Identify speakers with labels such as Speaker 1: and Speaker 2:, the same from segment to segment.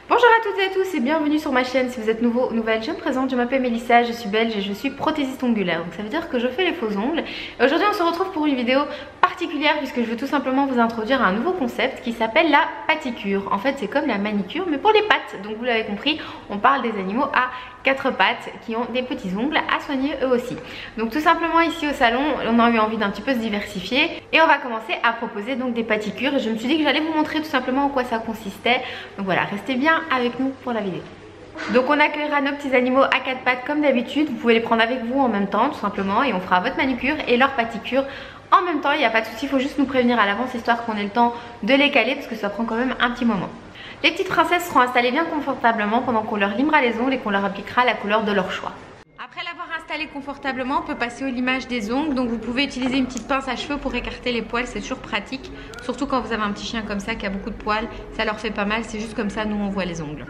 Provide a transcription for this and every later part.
Speaker 1: Bonjour à toutes et à tous et bienvenue sur ma chaîne. Si vous êtes nouveau ou nouvelle, je me présente, je m'appelle Mélissa, je suis belge et je suis prothésiste ongulaire. Donc ça veut dire que je fais les faux ongles. Aujourd'hui on se retrouve pour une vidéo particulière puisque je veux tout simplement vous introduire à un nouveau concept qui s'appelle la paticure. En fait c'est comme la manicure mais pour les pattes. Donc vous l'avez compris, on parle des animaux à 4 pattes qui ont des petits ongles à soigner eux aussi. Donc tout simplement ici au salon on a eu envie d'un petit peu se diversifier et on va commencer à proposer donc des paticures. Et je me suis dit que j'allais vous montrer tout simplement en quoi ça consistait. Donc voilà, restez bien avec nous pour la vidéo. Donc on accueillera nos petits animaux à 4 pattes comme d'habitude. Vous pouvez les prendre avec vous en même temps tout simplement et on fera votre manucure et leur paticure en même temps. Il n'y a pas de souci, il faut juste nous prévenir à l'avance histoire qu'on ait le temps de les caler parce que ça prend quand même un petit moment. Les petites princesses seront installées bien confortablement pendant qu'on leur limera les ongles et qu'on leur appliquera la couleur de leur choix. Après l'avoir installé confortablement, on peut passer au limage des ongles. Donc vous pouvez utiliser une petite pince à cheveux pour écarter les poils, c'est toujours pratique. Surtout quand vous avez un petit chien comme ça qui a beaucoup de poils, ça leur fait pas mal, c'est juste comme ça nous on voit les ongles.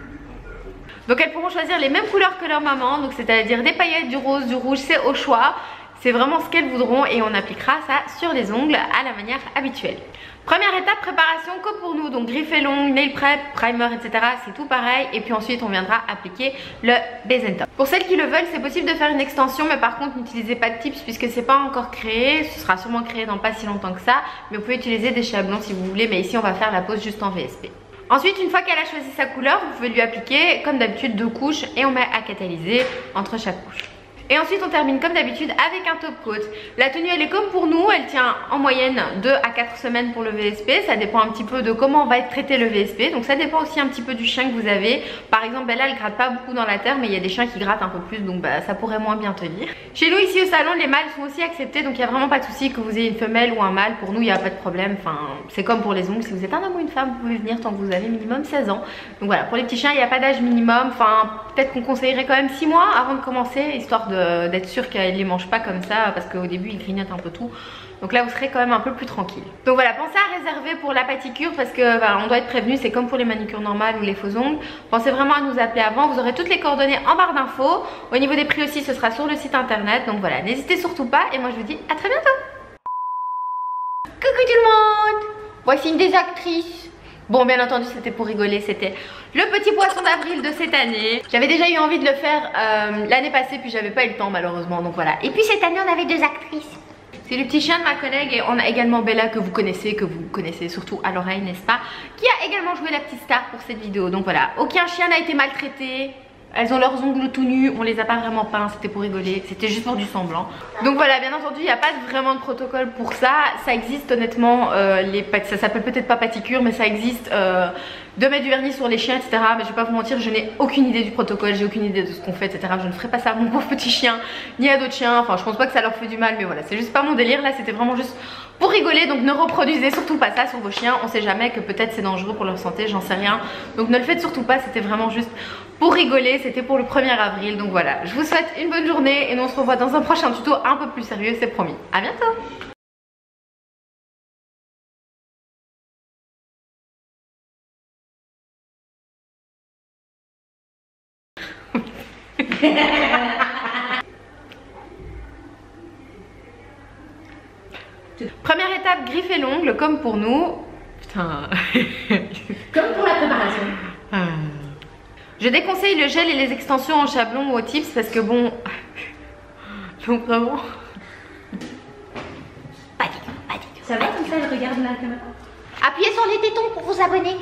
Speaker 1: Donc elles pourront choisir les mêmes couleurs que leur maman, donc c'est-à-dire des paillettes, du rose, du rouge, c'est au choix. C'est vraiment ce qu'elles voudront et on appliquera ça sur les ongles à la manière habituelle. Première étape, préparation comme pour nous, donc griffe et long, nail prep, primer, etc. C'est tout pareil et puis ensuite on viendra appliquer le base and top. Pour celles qui le veulent, c'est possible de faire une extension mais par contre n'utilisez pas de tips puisque c'est pas encore créé. Ce sera sûrement créé dans pas si longtemps que ça, mais vous pouvez utiliser des chablons si vous voulez, mais ici on va faire la pose juste en VSP. Ensuite, une fois qu'elle a choisi sa couleur, vous pouvez lui appliquer comme d'habitude 2 couches et on met à catalyser entre chaque couche. Et ensuite on termine comme d'habitude avec un top coat. La tenue elle est comme pour nous, elle tient en moyenne 2 à 4 semaines pour le VSP. Ça dépend un petit peu de comment va être traité le VSP. Donc ça dépend aussi un petit peu du chien que vous avez. Par exemple Bella elle gratte pas beaucoup dans la terre, mais il y a des chiens qui grattent un peu plus, donc ça pourrait moins bien tenir. Chez nous ici au salon les mâles sont aussi acceptés, donc il n'y a vraiment pas de souci que vous ayez une femelle ou un mâle. Pour nous il n'y a pas de problème, enfin c'est comme pour les ongles. Si vous êtes un homme ou une femme vous pouvez venir tant que vous avez minimum 16 ans. Donc voilà, pour les petits chiens il n'y a pas d'âge minimum. Enfin peut-être qu'on conseillerait quand même 6 mois avant de commencer, histoire d'être sûr qu'elle les mange pas comme ça parce qu'au début ils grignotent un peu tout. Donc là vous serez quand même un peu plus tranquille. Donc voilà, pensez à réserver pour la paticure parce que on doit être prévenu, c'est comme pour les manicures normales ou les faux ongles. Pensez vraiment à nous appeler avant, vous aurez toutes les coordonnées en barre d'infos. Au niveau des prix aussi ce sera sur le site internet. Donc voilà, n'hésitez surtout pas et moi je vous dis à très bientôt. Coucou tout le monde, voici une des actrices. Bon bien entendu c'était pour rigoler, c'était le petit poisson d'avril de cette année. J'avais déjà eu envie de le faire l'année passée puis j'avais pas eu le temps malheureusement, donc voilà. Et puis cette année on avait 2 actrices. C'est le petit chien de ma collègue et on a également Bella que vous connaissez surtout à l'oreille n'est-ce pas, qui a également joué la petite star pour cette vidéo. Donc voilà, aucun chien n'a été maltraité. Elles ont leurs ongles tout nus, on les a pas vraiment peints, c'était pour rigoler, c'était juste pour du semblant. Donc voilà, bien entendu, il n'y a pas vraiment de protocole pour ça. Ça existe honnêtement, ça s'appelle peut-être pas paticure, mais ça existe de mettre du vernis sur les chiens, etc. Mais je vais pas vous mentir, je n'ai aucune idée du protocole, j'ai aucune idée de ce qu'on fait, etc. Je ne ferai pas ça à mon pauvre petit chien, ni à d'autres chiens. Enfin, je pense pas que ça leur fait du mal, mais voilà, c'est juste pas mon délire. Là, c'était vraiment juste pour rigoler, donc ne reproduisez surtout pas ça sur vos chiens. On sait jamais que peut-être c'est dangereux pour leur santé, j'en sais rien. Donc ne le faites surtout pas, c'était vraiment juste pour rigoler, c'était pour le 1er avril. Donc voilà, je vous souhaite une bonne journée et nous on se revoit dans un prochain tuto un peu plus sérieux, c'est promis. À bientôt. Première étape, griffer l'ongle comme pour nous. Putain.
Speaker 2: Comme pour la préparation.
Speaker 1: Je déconseille le gel et les extensions en chablon ou au tips parce que bon. Donc vraiment.
Speaker 2: Pas du tout, pas du tout. Ça va comme ça, je regarde la caméra.
Speaker 3: Appuyez sur les tétons pour vous abonner.